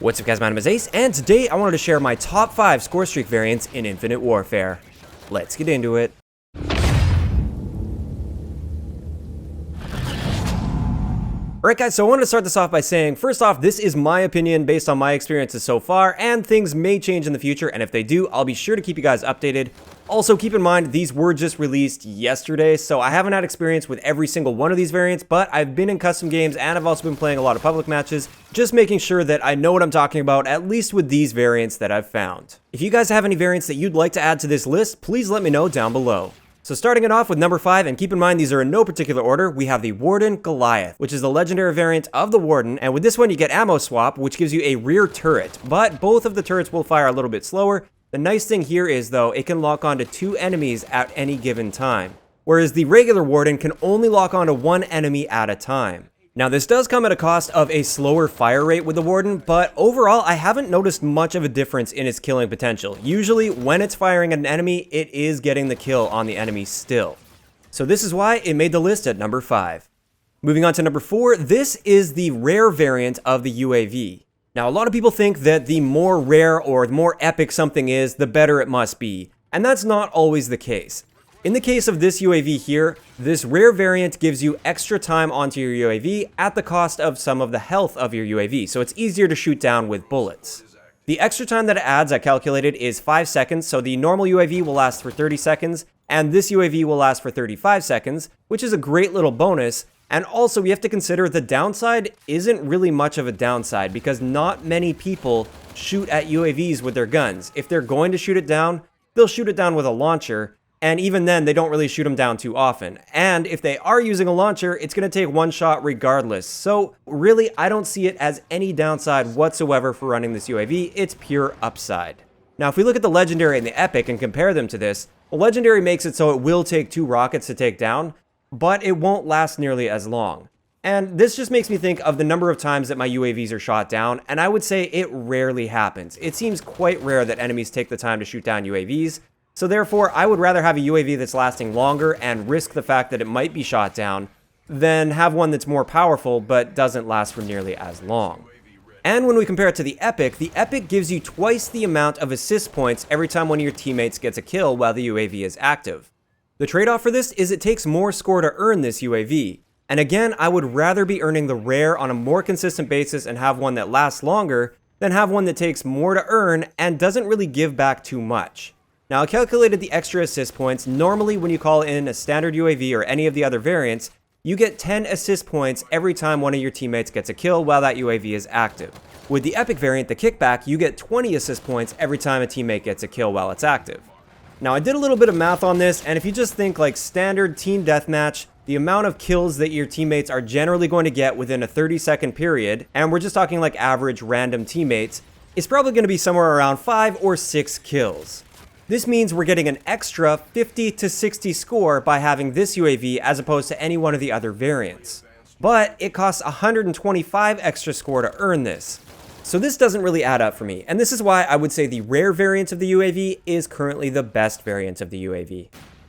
What's up guys, my name is Ace, and today I wanted to share my top 5 Scorestreak variants in Infinite Warfare. Let's get into it. Alright guys, so I wanted to start this off by saying, first off, this is my opinion based on my experiences so far, and things may change in the future, and if they do, I'll be sure to keep you guys updated. Also, keep in mind, these were just released yesterday, so I haven't had experience with every single one of these variants, but I've been in custom games, and I've also been playing a lot of public matches, just making sure that I know what I'm talking about, at least with these variants that I've found. If you guys have any variants that you'd like to add to this list, please let me know down below. So starting it off with number 5, and keep in mind these are in no particular order, we have the Warden Goliath, which is the legendary variant of the Warden, and with this one you get ammo swap, which gives you a rear turret, but both of the turrets will fire a little bit slower. The nice thing here is though, it can lock onto 2 enemies at any given time, whereas the regular Warden can only lock onto 1 enemy at a time. Now this does come at a cost of a slower fire rate with the Warden, but overall I haven't noticed much of a difference in its killing potential. Usually when it's firing at an enemy, it is getting the kill on the enemy still. So this is why it made the list at number 5. Moving on to number 4, this is the rare variant of the UAV. Now a lot of people think that the more rare or the more epic something is, the better it must be, and that's not always the case. In the case of this UAV here, this rare variant gives you extra time onto your UAV at the cost of some of the health of your UAV, so it's easier to shoot down with bullets. The extra time that it adds, I calculated, is 5 seconds, so the normal UAV will last for 30 seconds, and this UAV will last for 35 seconds, which is a great little bonus. And also, we have to consider the downside isn't really much of a downside, because not many people shoot at UAVs with their guns. If they're going to shoot it down, they'll shoot it down with a launcher, and even then, they don't really shoot them down too often. And if they are using a launcher, it's going to take one shot regardless. So really, I don't see it as any downside whatsoever for running this UAV. It's pure upside. Now, if we look at the Legendary and the Epic and compare them to this, the Legendary makes it so it will take 2 rockets to take down, but it won't last nearly as long. And this just makes me think of the number of times that my UAVs are shot down, and I would say it rarely happens. It seems quite rare that enemies take the time to shoot down UAVs. So therefore, I would rather have a UAV that's lasting longer and risk the fact that it might be shot down than have one that's more powerful but doesn't last for nearly as long. And when we compare it to the Epic gives you twice the amount of assist points every time one of your teammates gets a kill while the UAV is active. The trade-off for this is it takes more score to earn this UAV. And again, I would rather be earning the rare on a more consistent basis and have one that lasts longer than have one that takes more to earn and doesn't really give back too much. Now, I calculated the extra assist points. Normally, when you call in a standard UAV or any of the other variants, you get 10 assist points every time one of your teammates gets a kill while that UAV is active. With the Epic variant, the Kickback, you get 20 assist points every time a teammate gets a kill while it's active. Now, I did a little bit of math on this, and if you just think like standard team deathmatch, the amount of kills that your teammates are generally going to get within a 30-second period, and we're just talking like average random teammates, is probably going to be somewhere around 5 or 6 kills. This means we're getting an extra 50 to 60 score by having this UAV as opposed to any one of the other variants. But it costs 125 extra score to earn this. So this doesn't really add up for me, and this is why I would say the rare variant of the UAV is currently the best variant of the UAV.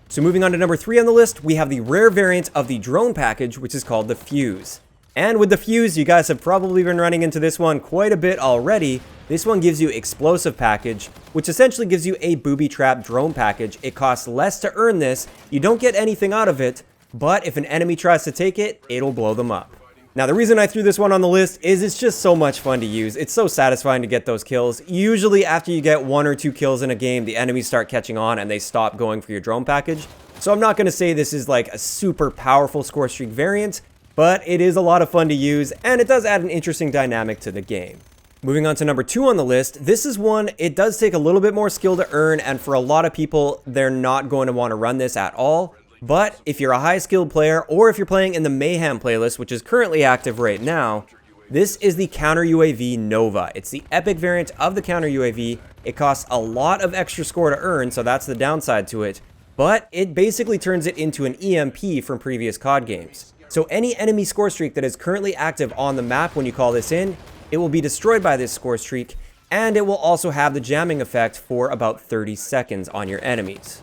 So moving on to number 3 on the list, we have the rare variant of the drone package, which is called the Fuse. And with the Fuse, you guys have probably been running into this one quite a bit already. This one gives you Explosive Package, which essentially gives you a booby trap drone package. It costs less to earn this, you don't get anything out of it, but if an enemy tries to take it, it'll blow them up. Now the reason I threw this one on the list is it's just so much fun to use. It's so satisfying to get those kills. Usually after you get 1 or 2 kills in a game, the enemies start catching on and they stop going for your drone package. So I'm not going to say this is like a super powerful Scorestreak variant, but it is a lot of fun to use and it does add an interesting dynamic to the game. Moving on to number 2 on the list, this is one, it does take a little bit more skill to earn, and for a lot of people, they're not going to want to run this at all. But if you're a high skilled player, or if you're playing in the Mayhem playlist, which is currently active right now, this is the Counter UAV Nova. It's the Epic variant of the Counter UAV. It costs a lot of extra score to earn, so that's the downside to it. But it basically turns it into an EMP from previous COD games. So any enemy score streak that is currently active on the map when you call this in, it will be destroyed by this score streak, and it will also have the jamming effect for about 30 seconds on your enemies.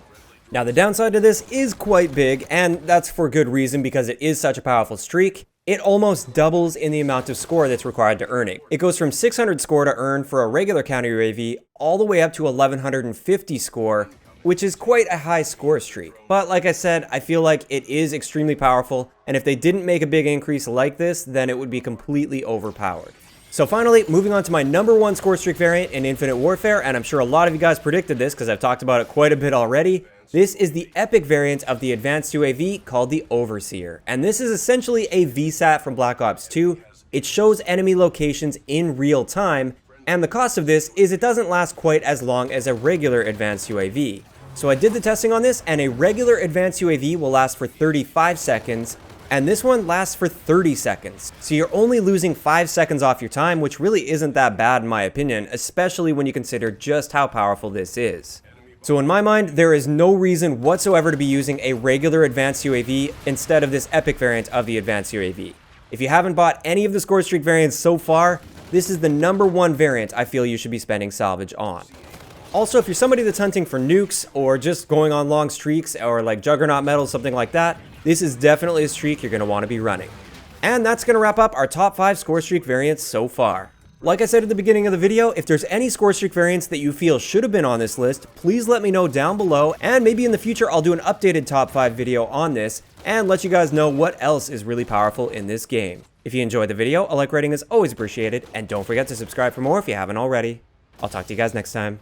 Now the downside to this is quite big, and that's for good reason because it is such a powerful streak. it almost doubles in the amount of score that's required to earn it. It goes from 600 score to earn for a regular counter UAV all the way up to 1150 score, which is quite a high score streak. But like I said, I feel like it is extremely powerful, and if they didn't make a big increase like this, then it would be completely overpowered. So finally, moving on to my number one Scorestreak variant in Infinite Warfare, and I'm sure a lot of you guys predicted this because I've talked about it quite a bit already. This is the epic variant of the advanced UAV called the Overseer, and this is essentially a VSAT from Black Ops 2. It shows enemy locations in real time, and the cost of this is it doesn't last quite as long as a regular advanced UAV. So I did the testing on this, and a regular advanced UAV will last for 35 seconds, and this one lasts for 30 seconds. So you're only losing 5 seconds off your time, which really isn't that bad in my opinion, especially when you consider just how powerful this is. So in my mind, there is no reason whatsoever to be using a regular advanced UAV instead of this epic variant of the advanced UAV. If you haven't bought any of the Scorestreak variants so far, this is the number one variant I feel you should be spending salvage on. Also, if you're somebody that's hunting for nukes or just going on long streaks or like Juggernaut medals, something like that, this is definitely a streak you're going to want to be running. And that's going to wrap up our top 5 Scorestreak variants so far. Like I said at the beginning of the video, if there's any Scorestreak variants that you feel should have been on this list, please let me know down below, and maybe in the future I'll do an updated top 5 video on this and let you guys know what else is really powerful in this game. If you enjoyed the video, a like rating is always appreciated, and don't forget to subscribe for more if you haven't already. I'll talk to you guys next time.